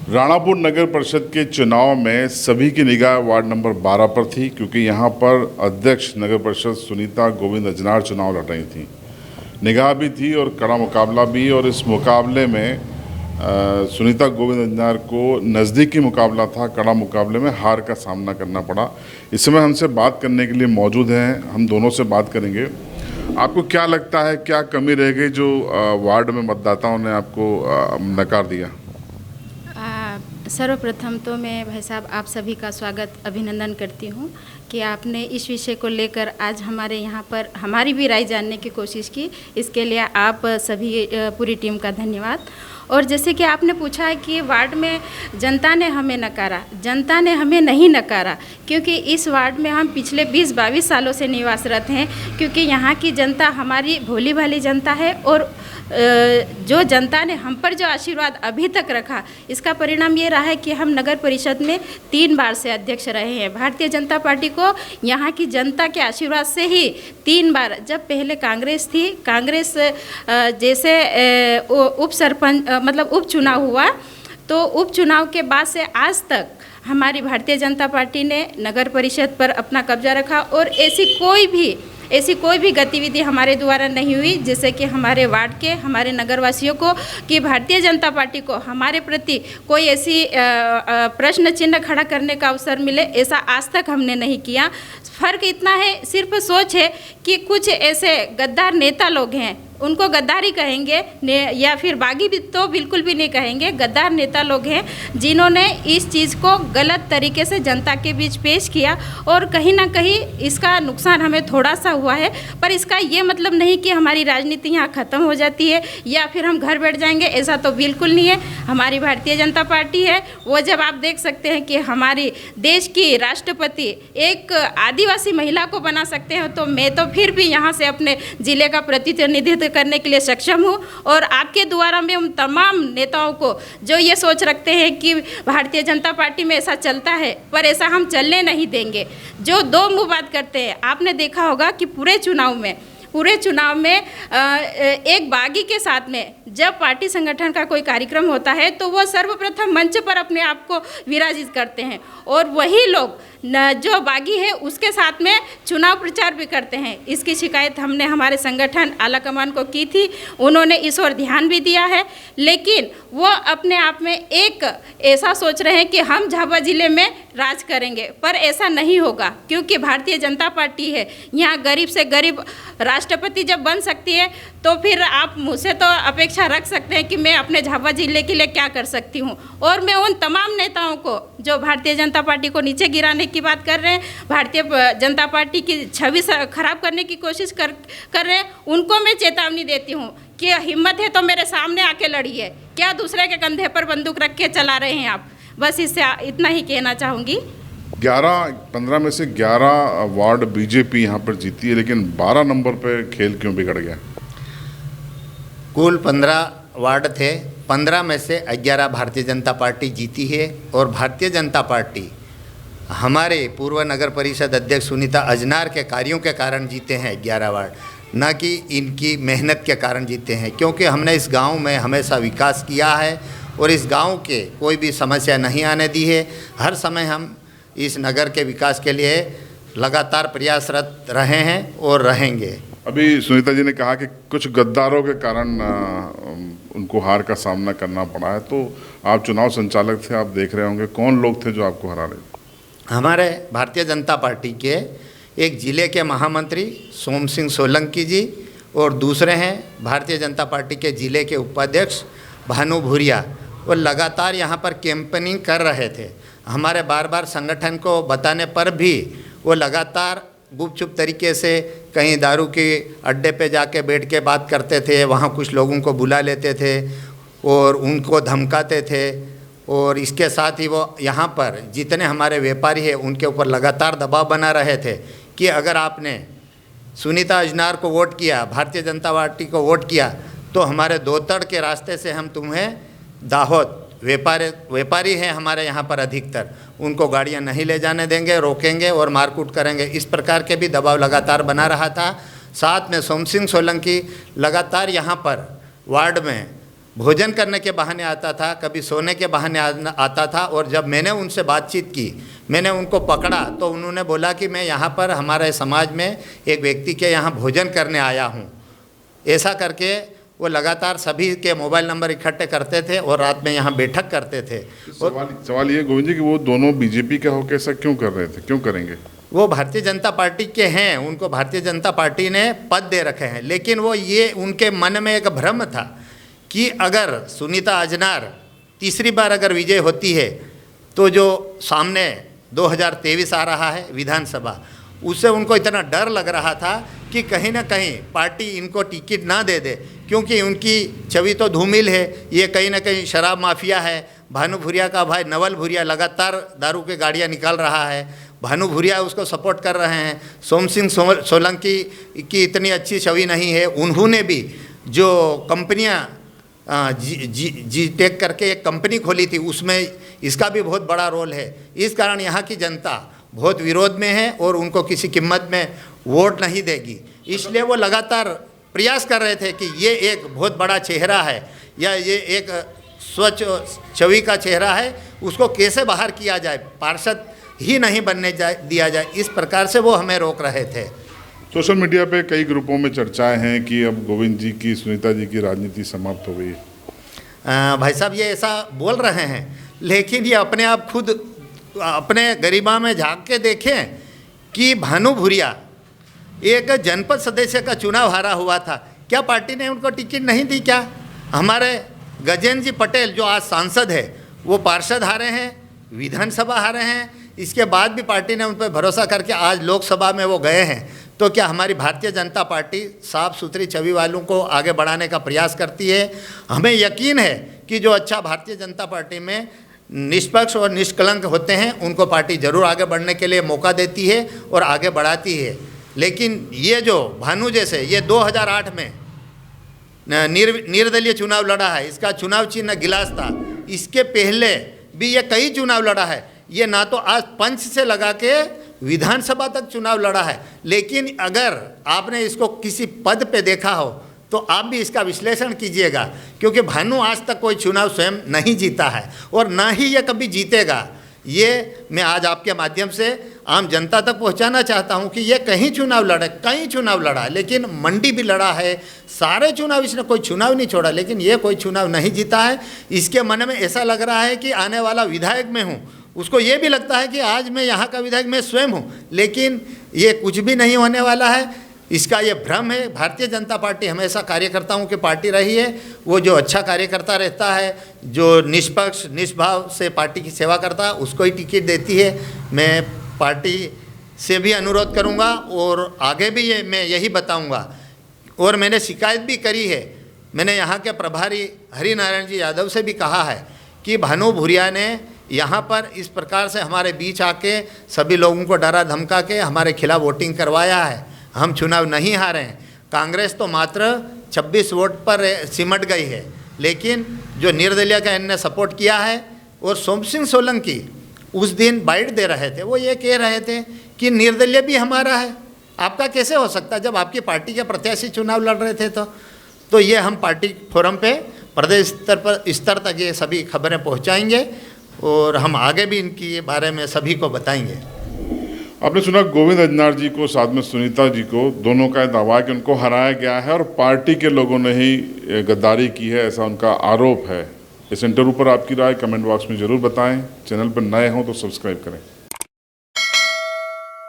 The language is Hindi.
राणापुर नगर परिषद के चुनाव में सभी की निगाह वार्ड नंबर 12 पर थी, क्योंकि यहां पर अध्यक्ष नगर परिषद सुनीता गोविंद अजनार चुनाव लड़ रही थी। निगाह भी थी और कड़ा मुकाबला भी। और इस मुकाबले में सुनीता गोविंद अजनार को नज़दीकी मुकाबला था, कड़ा मुकाबले में हार का सामना करना पड़ा। इस समय हमसे बात करने के लिए मौजूद हैं, हम दोनों से बात करेंगे। आपको क्या लगता है, क्या कमी रह गई जो वार्ड में मतदाताओं ने आपको नकार दिया? सर्वप्रथम तो मैं भाई साहब आप सभी का स्वागत अभिनंदन करती हूँ कि आपने इस विषय को लेकर आज हमारे यहाँ पर हमारी भी राय जानने की कोशिश की। इसके लिए आप सभी पूरी टीम का धन्यवाद। और जैसे कि आपने पूछा है कि वार्ड में जनता ने हमें नकारा, जनता ने हमें नहीं नकारा, क्योंकि इस वार्ड में हम पिछले 20-22 सालों से निवासरत हैं। क्योंकि यहाँ की जनता हमारी भोली भाली जनता है और जो जनता ने हम पर जो आशीर्वाद अभी तक रखा, इसका परिणाम ये रहा है कि हम नगर परिषद में 3 बार से अध्यक्ष रहे हैं। भारतीय जनता पार्टी को यहाँ की जनता के आशीर्वाद से ही 3 बार, जब पहले कांग्रेस थी, कांग्रेस जैसे उप सरपंच मतलब उपचुनाव हुआ, तो उपचुनाव के बाद से आज तक हमारी भारतीय जनता पार्टी ने नगर परिषद पर अपना कब्जा रखा। और ऐसी कोई भी गतिविधि हमारे द्वारा नहीं हुई जिससे कि हमारे वार्ड के, हमारे नगरवासियों को कि भारतीय जनता पार्टी को हमारे प्रति कोई ऐसी प्रश्न चिन्ह खड़ा करने का अवसर मिले, ऐसा आज तक हमने नहीं किया। फ़र्क इतना है, सिर्फ सोच है कि कुछ ऐसे गद्दार नेता लोग हैं, उनको गद्दारी कहेंगे या फिर बागी भी तो बिल्कुल भी नहीं कहेंगे, गद्दार नेता लोग हैं जिन्होंने इस चीज़ को गलत तरीके से जनता के बीच पेश किया। और कहीं ना कहीं इसका नुकसान हमें थोड़ा सा हुआ है, पर इसका ये मतलब नहीं कि हमारी राजनीति यहाँ ख़त्म हो जाती है या फिर हम घर बैठ जाएंगे, ऐसा तो बिल्कुल नहीं है। हमारी भारतीय जनता पार्टी है वो, जब आप देख सकते हैं कि हमारी देश की राष्ट्रपति एक आदिवासी महिला को बना सकते हैं, तो मैं तो फिर भी यहाँ से अपने ज़िले का प्रतिनिधित्व करने के लिए सक्षम हूँ। और आपके द्वारा मैं उन तमाम नेताओं को जो ये सोच रखते हैं कि भारतीय जनता पार्टी में ऐसा चलता है, पर ऐसा हम चलने नहीं देंगे। जो दो मुंह बात करते हैं, आपने देखा होगा कि पूरे चुनाव में एक बागी के साथ में जब पार्टी संगठन का कोई कार्यक्रम होता है तो वो सर्वप्रथम मंच पर अपने आप को विराजित करते हैं, और वही लोग जो बागी है उसके साथ में चुनाव प्रचार भी करते हैं। इसकी शिकायत हमने हमारे संगठन आलाकमान को की थी, उन्होंने इस ओर ध्यान भी दिया है। लेकिन वो अपने आप में एक ऐसा सोच रहे हैं कि हम झाबुआ ज़िले में राज करेंगे, पर ऐसा नहीं होगा, क्योंकि भारतीय जनता पार्टी है यहाँ गरीब से गरीब राष्ट्रपति जब बन सकती है, तो फिर आप मुझसे तो अपेक्षा रख सकते हैं कि मैं अपने झाबुआ ज़िले के लिए क्या कर सकती हूँ। और मैं उन तमाम नेताओं को जो भारतीय जनता पार्टी को नीचे गिराने की बात कर रहे हैं, भारतीय जनता पार्टी की छवि खराब करने की कोशिश कर रहे हैं, उनको मैं चेतावनी देती हूँ कि हिम्मत है तो मेरे सामने आके लड़िए, क्या दूसरे के कंधे पर बंदूक रख के चला रहे हैं आप। बस इससे इतना ही कहना चाहूँगी। 15 में से 11 वार्ड बीजेपी यहाँ पर जीती है, लेकिन 12 नंबर पे खेल क्यों बिगड़ गया? कुल 15 वार्ड थे, 15 में से 11 भारतीय जनता पार्टी जीती है। और भारतीय जनता पार्टी हमारे पूर्व नगर परिषद अध्यक्ष सुनीता अजनार के कार्यों के कारण जीते हैं 11 वार्ड, न कि इनकी मेहनत के कारण जीते हैं। क्योंकि हमने इस गांव में हमेशा विकास किया है और इस गांव के कोई भी समस्या नहीं आने दी है। हर समय हम इस नगर के विकास के लिए लगातार प्रयासरत रहे हैं और रहेंगे। अभी सुनीता जी ने कहा कि कुछ गद्दारों के कारण उनको हार का सामना करना पड़ा है, तो आप चुनाव संचालक थे, आप देख रहे होंगे कौन लोग थे जो आपको हरा रहे? हमारे भारतीय जनता पार्टी के एक ज़िले के महामंत्री सोम सिंह सोलंकी जी, और दूसरे हैं भारतीय जनता पार्टी के ज़िले के उपाध्यक्ष भानु भूरिया। वो लगातार यहाँ पर कैंपेनिंग कर रहे थे। हमारे बार बार संगठन को बताने पर भी वो लगातार गुपचुप तरीके से कहीं दारू के अड्डे पे जाके बैठ के बात करते थे, वहाँ कुछ लोगों को बुला लेते थे और उनको धमकाते थे। और इसके साथ ही वो यहाँ पर जितने हमारे व्यापारी हैं उनके ऊपर लगातार दबाव बना रहे थे कि अगर आपने सुनीता अजनार को वोट किया, भारतीय जनता पार्टी को वोट किया, तो हमारे दोतड़ के रास्ते से हम तुम्हें दाहोद व्यापारी हैं हमारे यहाँ पर अधिकतर, उनको गाड़ियाँ नहीं ले जाने देंगे, रोकेंगे और मारकूट करेंगे। इस प्रकार के भी दबाव लगातार बना रहा था। साथ में सोम सिंह सोलंकी लगातार यहाँ पर वार्ड में भोजन करने के बहाने आता था, कभी सोने के बहाने आता था। और जब मैंने उनसे बातचीत की, मैंने उनको पकड़ा, तो उन्होंने बोला कि मैं यहाँ पर हमारे समाज में एक व्यक्ति के यहाँ भोजन करने आया हूँ। ऐसा करके वो लगातार सभी के मोबाइल नंबर इकट्ठे करते थे और रात में यहाँ बैठक करते थे। सवाल ये गोविंद जी कि वो दोनों बीजेपी का होकर ऐसा क्यों कर रहे थे, क्यों करेंगे? वो भारतीय जनता पार्टी के हैं, उनको भारतीय जनता पार्टी ने पद दे रखे हैं, लेकिन वो ये उनके मन में एक भ्रम था कि अगर सुनीता अजनार तीसरी बार अगर विजय होती है तो जो सामने 2023 आ रहा है विधानसभा, उससे उनको इतना डर लग रहा था कि कहीं ना कहीं पार्टी इनको टिकट ना दे दे, क्योंकि उनकी छवि तो धूमिल है। ये कहीं ना कहीं शराब माफिया है। भानु भूरिया का भाई नवल भूरिया लगातार दारू की गाड़ियाँ निकाल रहा है, भानु भूरिया उसको सपोर्ट कर रहे हैं। सोम सिंह सोलंकी की इतनी अच्छी छवि नहीं है। उन्होंने भी जो कंपनियां जी टेक करके एक कंपनी खोली थी, उसमें इसका भी बहुत बड़ा रोल है। इस कारण यहाँ की जनता बहुत विरोध में है और उनको किसी कीमत में वोट नहीं देगी। इसलिए वो लगातार प्रयास कर रहे थे कि ये एक बहुत बड़ा चेहरा है या ये एक स्वच्छ छवि का चेहरा है, उसको कैसे बाहर किया जाए, पार्षद ही नहीं बनने दिया जाए, इस प्रकार से वो हमें रोक रहे थे। सोशल मीडिया पे कई ग्रुपों में चर्चाएं हैं कि अब गोविंद जी की, सुनीता जी की राजनीति समाप्त हो गई है। भाई साहब ये ऐसा बोल रहे हैं, लेकिन ये अपने आप खुद अपने गरिमा में झांक के देखें कि भानु भूरिया एक जनपद सदस्य का चुनाव हारा हुआ था, क्या पार्टी ने उनको टिकट नहीं दी? क्या हमारे गजेंद्र जी पटेल जो आज सांसद है वो पार्षद हारे हैं, विधानसभा हारे हैं, इसके बाद भी पार्टी ने उन पर भरोसा करके आज लोकसभा में वो गए हैं। तो क्या हमारी भारतीय जनता पार्टी साफ सुथरी छवि वालों को आगे बढ़ाने का प्रयास करती है? हमें यकीन है कि जो अच्छा भारतीय जनता पार्टी में निष्पक्ष और निष्कलंक होते हैं उनको पार्टी जरूर आगे बढ़ने के लिए मौका देती है और आगे बढ़ाती है। लेकिन ये जो भानु जैसे ये 2008 में निर्दलीय चुनाव लड़ा है, इसका चुनाव चिन्ह गिलास था। इसके पहले भी ये कई चुनाव लड़ा है। ये ना तो आज पंच से लगा के विधानसभा तक चुनाव लड़ा है, लेकिन अगर आपने इसको किसी पद पे देखा हो तो आप भी इसका विश्लेषण कीजिएगा, क्योंकि भानु आज तक कोई चुनाव स्वयं नहीं जीता है और ना ही ये कभी जीतेगा। ये मैं आज आपके माध्यम से आम जनता तक पहुंचाना चाहता हूं कि ये कई चुनाव लड़ा, लेकिन मंडी भी लड़ा है, सारे चुनाव इसने कोई चुनाव नहीं छोड़ा, लेकिन ये कोई चुनाव नहीं जीता है। इसके मन में ऐसा लग रहा है कि आने वाला विधायक मैं हूँ, उसको ये भी लगता है कि आज मैं यहाँ का विधायक मैं स्वयं हूँ, लेकिन ये कुछ भी नहीं होने वाला है। इसका ये भ्रम है। भारतीय जनता पार्टी हमेशा कार्यकर्ताओं की पार्टी रही है। वो जो अच्छा कार्यकर्ता रहता है, जो निष्पक्ष निष्भाव से पार्टी की सेवा करता है, उसको ही टिकट देती है। मैं पार्टी से भी अनुरोध करूंगा और आगे भी ये मैं यही बताऊंगा। और मैंने शिकायत भी करी है, मैंने यहाँ के प्रभारी हरिनारायण जी यादव से भी कहा है कि भानु भूरिया ने यहाँ पर इस प्रकार से हमारे बीच आके सभी लोगों को डरा धमका के हमारे खिलाफ वोटिंग करवाया है। हम चुनाव नहीं हारे हैं। कांग्रेस तो मात्र 26 वोट पर सिमट गई है, लेकिन जो निर्दलीय का इन्होंने सपोर्ट किया है। और सोम सिंह सोलंकी उस दिन बाइट दे रहे थे, वो ये कह रहे थे कि निर्दलीय भी हमारा है। आपका कैसे हो सकता जब आपकी पार्टी के प्रत्याशी चुनाव लड़ रहे थे? तो ये हम पार्टी फोरम पे प्रदेश स्तर तक ये सभी खबरें पहुँचाएँगे और हम आगे भी इनके बारे में सभी को बताएंगे। आपने सुना गोविंद अजनार जी को, साथ में सुनीता जी को, दोनों का दावा है कि उनको हराया गया है और पार्टी के लोगों ने ही गद्दारी की है, ऐसा उनका आरोप है। इस इंटरव्यू पर आपकी राय कमेंट बॉक्स में जरूर बताएं। चैनल पर नए हों तो सब्सक्राइब करें।